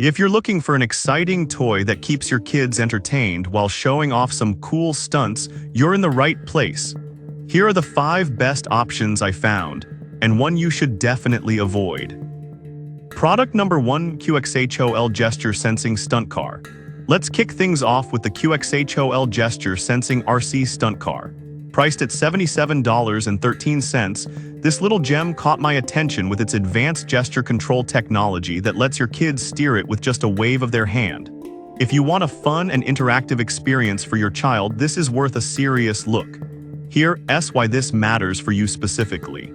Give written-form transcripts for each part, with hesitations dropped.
If you're looking for an exciting toy that keeps your kids entertained while showing off some cool stunts, you're in the right place. Here are the 5 best options I found, and one you should definitely avoid. Product number 1: QXHOL Gesture Sensing Stunt Car. Let's kick things off with the QXHOL Gesture Sensing RC Stunt Car. Priced at $77.13, this little gem caught my attention with its advanced gesture control technology that lets your kids steer it with just a wave of their hand. If you want a fun and interactive experience for your child, this is worth a serious look. Here's why this matters for you specifically.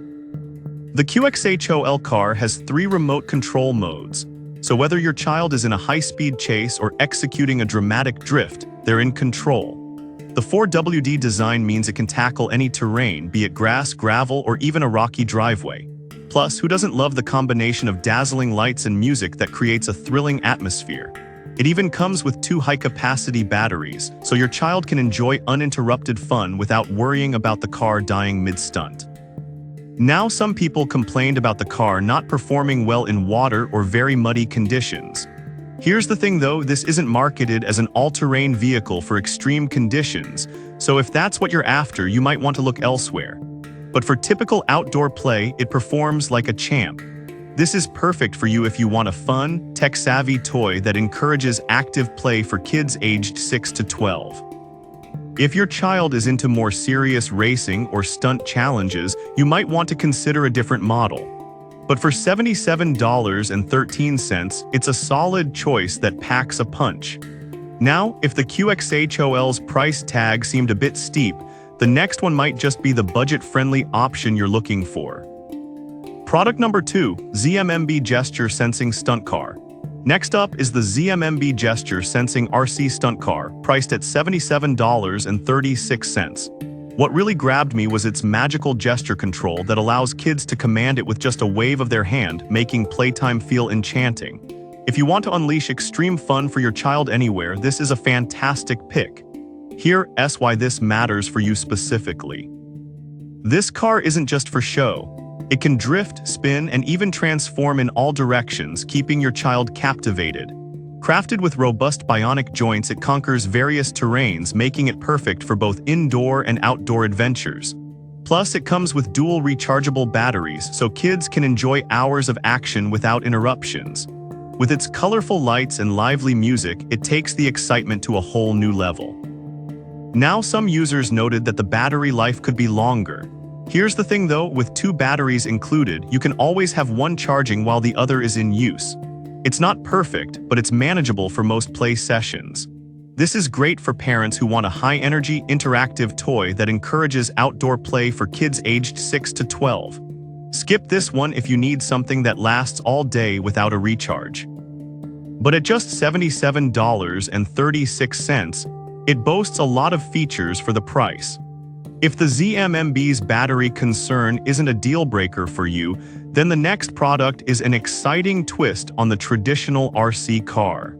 The QXHOL car has 3 remote control modes, so whether your child is in a high-speed chase or executing a dramatic drift, they're in control. The 4WD design means it can tackle any terrain, be it grass, gravel, or even a rocky driveway. Plus, who doesn't love the combination of dazzling lights and music that creates a thrilling atmosphere? It even comes with 2 high-capacity batteries, so your child can enjoy uninterrupted fun without worrying about the car dying mid-stunt. Now, some people complained about the car not performing well in water or very muddy conditions. Here's the thing though, this isn't marketed as an all-terrain vehicle for extreme conditions, so if that's what you're after, you might want to look elsewhere. But for typical outdoor play, it performs like a champ. This is perfect for you if you want a fun, tech-savvy toy that encourages active play for kids aged 6 to 12. If your child is into more serious racing or stunt challenges, you might want to consider a different model. But for $77.13, it's a solid choice that packs a punch. Now, if the QXHOL's price tag seemed a bit steep, the next one might just be the budget-friendly option you're looking for. Product number 2: ZMMB Gesture Sensing Stunt Car. Next up is the ZMMB Gesture Sensing RC Stunt Car, priced at $77.36. What really grabbed me was its magical gesture control that allows kids to command it with just a wave of their hand, making playtime feel enchanting. If you want to unleash extreme fun for your child anywhere, this is a fantastic pick. Here's why this matters for you specifically. This car isn't just for show. It can drift, spin, and even transform in all directions, keeping your child captivated. Crafted with robust bionic joints, it conquers various terrains, making it perfect for both indoor and outdoor adventures. Plus, it comes with dual rechargeable batteries, so kids can enjoy hours of action without interruptions. With its colorful lights and lively music, it takes the excitement to a whole new level. Now, some users noted that the battery life could be longer. Here's the thing though, with 2 batteries included, you can always have one charging while the other is in use. It's not perfect, but it's manageable for most play sessions. This is great for parents who want a high-energy, interactive toy that encourages outdoor play for kids aged 6 to 12. Skip this one if you need something that lasts all day without a recharge. But at just $77.36, it boasts a lot of features for the price. If the ZMMB's battery concern isn't a deal-breaker for you, then the next product is an exciting twist on the traditional RC car.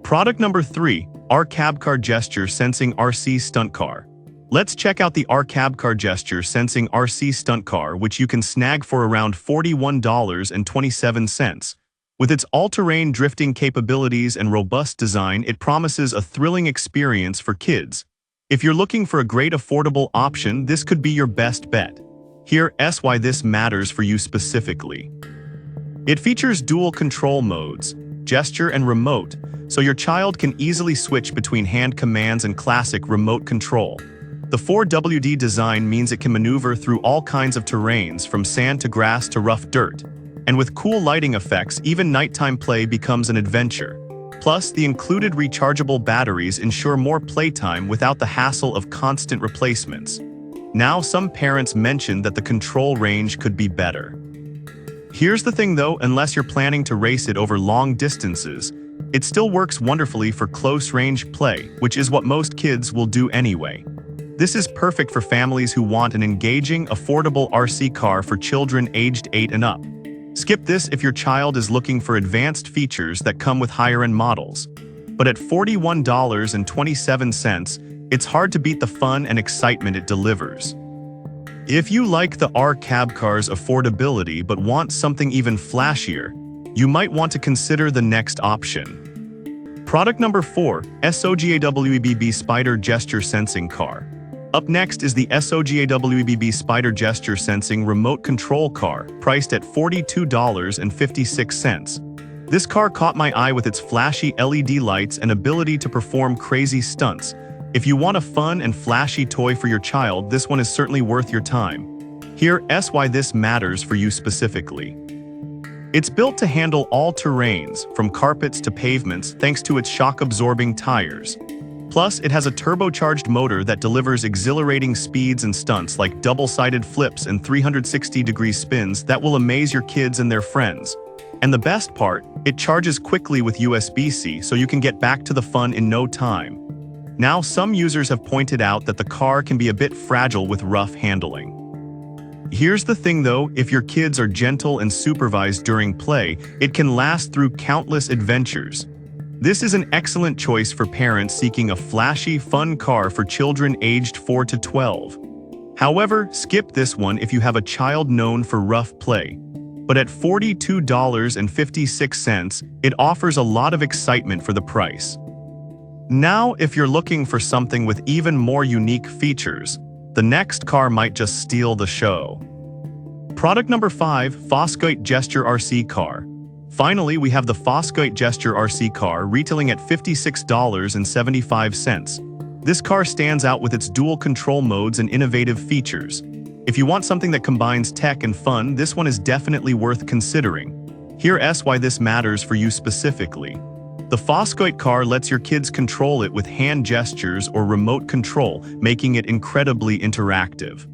Product number 3: R-Cab Gesture Sensing RC Stunt Car. Let's check out the R-Cab Gesture Sensing RC Stunt Car, which you can snag for around $41.27. With its all-terrain drifting capabilities and robust design, it promises a thrilling experience for kids. If you're looking for a great affordable option, this could be your best bet. Here's why this matters for you specifically. It features dual control modes, gesture and remote, so your child can easily switch between hand commands and classic remote control. The 4WD design means it can maneuver through all kinds of terrains, from sand to grass to rough dirt. And with cool lighting effects, even nighttime play becomes an adventure. Plus, the included rechargeable batteries ensure more playtime without the hassle of constant replacements. Now, some parents mentioned that the control range could be better. Here's the thing though, unless you're planning to race it over long distances, it still works wonderfully for close-range play, which is what most kids will do anyway. This is perfect for families who want an engaging, affordable RC car for children aged 8 and up. Skip this if your child is looking for advanced features that come with higher-end models. But at $41.27, it's hard to beat the fun and excitement it delivers. If you like the R-Cab car's affordability but want something even flashier, you might want to consider the next option. Product number 4, SOGAWEBB Spider Gesture Sensing Car. Up next is the SOGAWEBB Spider Gesture Sensing Remote Control Car, priced at $42.56. This car caught my eye with its flashy LED lights and ability to perform crazy stunts. If you want a fun and flashy toy for your child, this one is certainly worth your time. Here's why this matters for you specifically. It's built to handle all terrains, from carpets to pavements, thanks to its shock-absorbing tires. Plus, it has a turbocharged motor that delivers exhilarating speeds and stunts like double-sided flips and 360-degree spins that will amaze your kids and their friends. And the best part, it charges quickly with USB-C, so you can get back to the fun in no time. Now, some users have pointed out that the car can be a bit fragile with rough handling. Here's the thing though, if your kids are gentle and supervised during play, it can last through countless adventures. This is an excellent choice for parents seeking a flashy, fun car for children aged 4 to 12. However, skip this one if you have a child known for rough play. But at $42.56, it offers a lot of excitement for the price. Now, if you're looking for something with even more unique features, the next car might just steal the show. Product number 5, Fosgate Gesture RC Car. Finally, we have the Fosgate Gesture RC Car retailing at $56.75. This car stands out with its dual control modes and innovative features. If you want something that combines tech and fun, this one is definitely worth considering. Here's why this matters for you specifically. The Fosgate car lets your kids control it with hand gestures or remote control, making it incredibly interactive.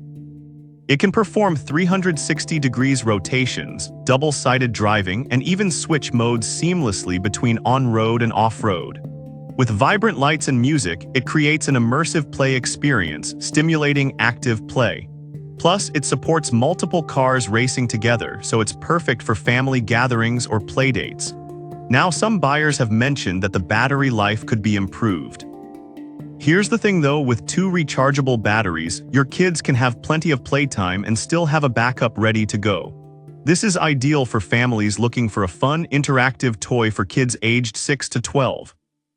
It can perform 360 degrees rotations, double-sided driving, and even switch modes seamlessly between on-road and off-road. With vibrant lights and music, it creates an immersive play experience, stimulating active play. Plus, it supports multiple cars racing together, so it's perfect for family gatherings or playdates. Now, some buyers have mentioned that the battery life could be improved. Here's the thing though, with 2 rechargeable batteries, your kids can have plenty of playtime and still have a backup ready to go. This is ideal for families looking for a fun, interactive toy for kids aged 6 to 12.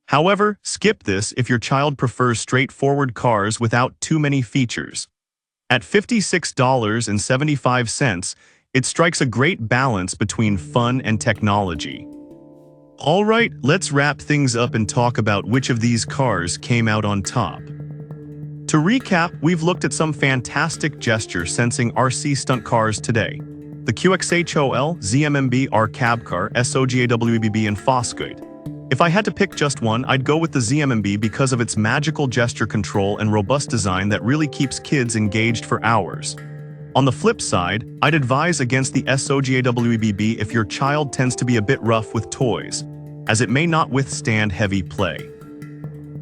However, skip this if your child prefers straightforward cars without too many features. At $56.75, it strikes a great balance between fun and technology. Alright, let's wrap things up and talk about which of these cars came out on top. To recap, we've looked at some fantastic gesture-sensing RC stunt cars today. The QXHOL, ZMMB, R Cab Car, SOGAWEBB, and Fosgate. If I had to pick just one, I'd go with the ZMMB because of its magical gesture control and robust design that really keeps kids engaged for hours. On the flip side, I'd advise against the SOGAWEBB if your child tends to be a bit rough with toys, as it may not withstand heavy play.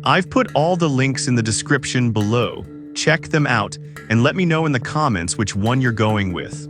I've put all the links in the description below. Check them out and let me know in the comments which one you're going with.